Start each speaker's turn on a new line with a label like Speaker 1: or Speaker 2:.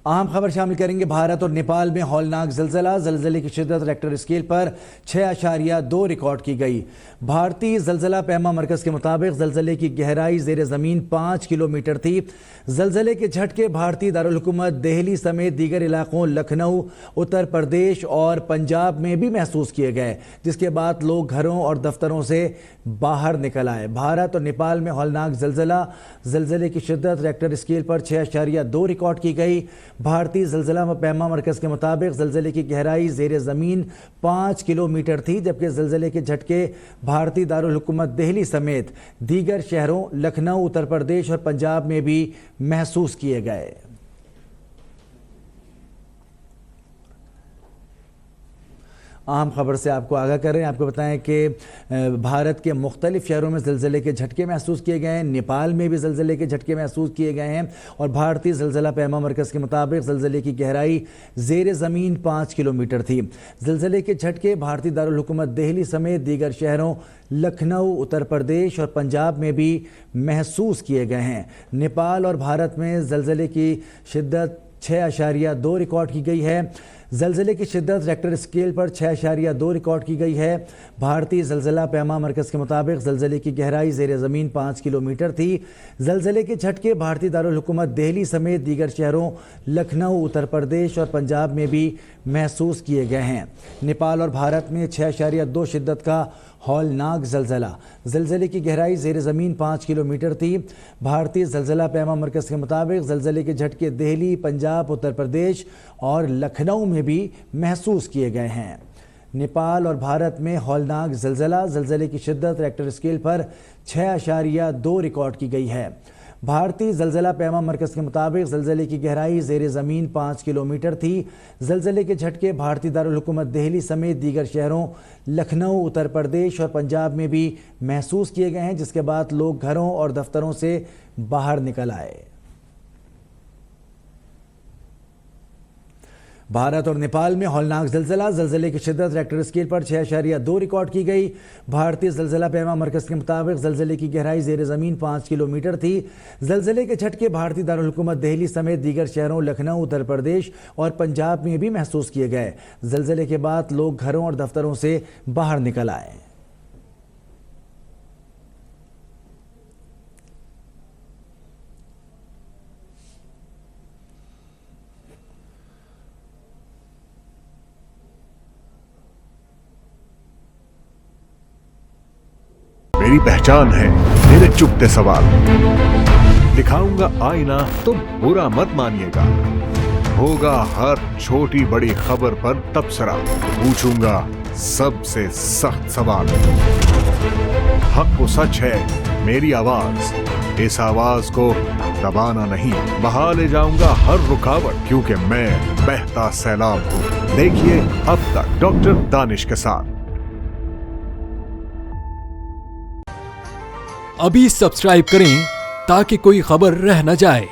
Speaker 1: अहम खबर शामिल करेंगे। भारत और नेपाल में हौलनाक ज़लज़ले की शिद्दत रेक्टर स्केल पर 6.2 रिकॉर्ड की गई। भारतीय ज़लज़ला पैमा मरकज़ के मुताबिक ज़लज़ले की गहराई ज़ेर ज़मीन 5 किलोमीटर थी। ज़लज़ले के झटके भारतीय दारुल हुकूमत दिल्ली समेत दीगर इलाकों लखनऊ, उत्तर प्रदेश और पंजाब में भी महसूस किए गए, जिसके बाद लोग घरों और दफ्तरों से बाहर निकल आए। भारत और नेपाल में हौलनाक ज़लज़ले की शिद्दत रेक्टर स्केल पर 6.2 रिकॉर्ड की गई। भारतीय ज़लज़ला पैमा मरकज़ के मुताबिक ज़लज़ले की गहराई ज़ेर ज़मीन 5 किलोमीटर थी, जबकि ज़लज़ले के झटके भारतीय दारुल हुकूमत दिल्ली समेत दीगर शहरों लखनऊ, उत्तर प्रदेश और पंजाब में भी महसूस किए गए। अहम खबर से आपको आगाह कर रहे हैं। आपको बताएं कि भारत के मुख्तलिफ शहरों में ज़लज़ले के झटके महसूस किए गए हैं। नेपाल में भी ज़लज़ले के झटके महसूस किए गए हैं और भारतीय ज़लज़ला पैमा मरकज़ के मुताबिक ज़लज़ले की गहराई ज़ेर ज़मीन 5 किलोमीटर थी। ज़लज़ले के झटके भारतीय दारुल हुकूमत दिल्ली समेत दीगर शहरों लखनऊ, उत्तर प्रदेश और पंजाब में भी महसूस किए गए हैं। नेपाल और भारत में ज़लज़ले की शिद्दत 6.2 रिकॉर्ड की गई है। ज़लज़ले की शिद्दत रेक्टर स्केल पर 6.2 रिकॉर्ड की गई है। भारतीय ज़लज़ला पैमा मरकज़ के मुताबिक ज़लज़ले की गहराई ज़ेर ज़मीन 5 किलोमीटर थी। ज़लज़ले के झटके भारतीय दारुल हुकूमत दिल्ली समेत दीगर शहरों लखनऊ, उत्तर प्रदेश और पंजाब में भी महसूस किए गए हैं। नेपाल और भारत में 6.2 शिद्दत का हौलनाक ज़लज़ले की गहराई ज़ेर ज़मीन 5 किलोमीटर थी। भारतीय ज़लज़ला पैमा मरकज़ के मुताबिक ज़लज़ले के झटके दिल्ली, पंजाब, उत्तर प्रदेश और लखनऊ में भी महसूस किए गए हैं। नेपाल और भारत में हौलनाक ज़लज़ले की शिद्दत रेक्टर स्केल पर 6.2 रिकॉर्ड की गई है। भारतीय ज़लज़ला पैमा मरकज़ के मुताबिक ज़लज़ले की गहराई ज़ेर ज़मीन 5 किलोमीटर थी। ज़लज़ले के झटके भारतीय दारुल हुकूमत दिल्ली समेत दीगर शहरों लखनऊ, उत्तर प्रदेश और पंजाब में भी महसूस किए गए हैं, जिसके बाद लोग घरों और दफ्तरों से बाहर निकल आए। भारत और नेपाल में हौलनाक ज़लज़ले की शिद्दत रेक्टर स्केल पर 6.2 रिकॉर्ड की गई। भारतीय ज़लज़ला पैमा मरकज़ के मुताबिक ज़लज़ले की गहराई ज़ेर ज़मीन 5 किलोमीटर थी। ज़लज़ले के झटके भारतीय दारुल हुकूमत दिल्ली समेत दीगर शहरों लखनऊ, उत्तर प्रदेश और पंजाब में भी महसूस किए गए। ज़लज़ले के बाद लोग घरों और दफ्तरों से बाहर निकल आए।
Speaker 2: मेरी पहचान है मेरे चुपते सवाल। दिखाऊंगा आईना तो बुरा मत मानिएगा। होगा हर छोटी बड़ी खबर पर तबसरा। पूछूंगा सबसे सख्त सवाल। हक वो सच है मेरी आवाज। इस आवाज को दबाना नहीं, बहा ले जाऊंगा हर रुकावट, क्योंकि मैं बहता सैलाब हूँ। देखिए अब तक डॉक्टर दानिश के साथ।
Speaker 3: अभी सब्सक्राइब करें ताकि कोई खबर रह न जाए।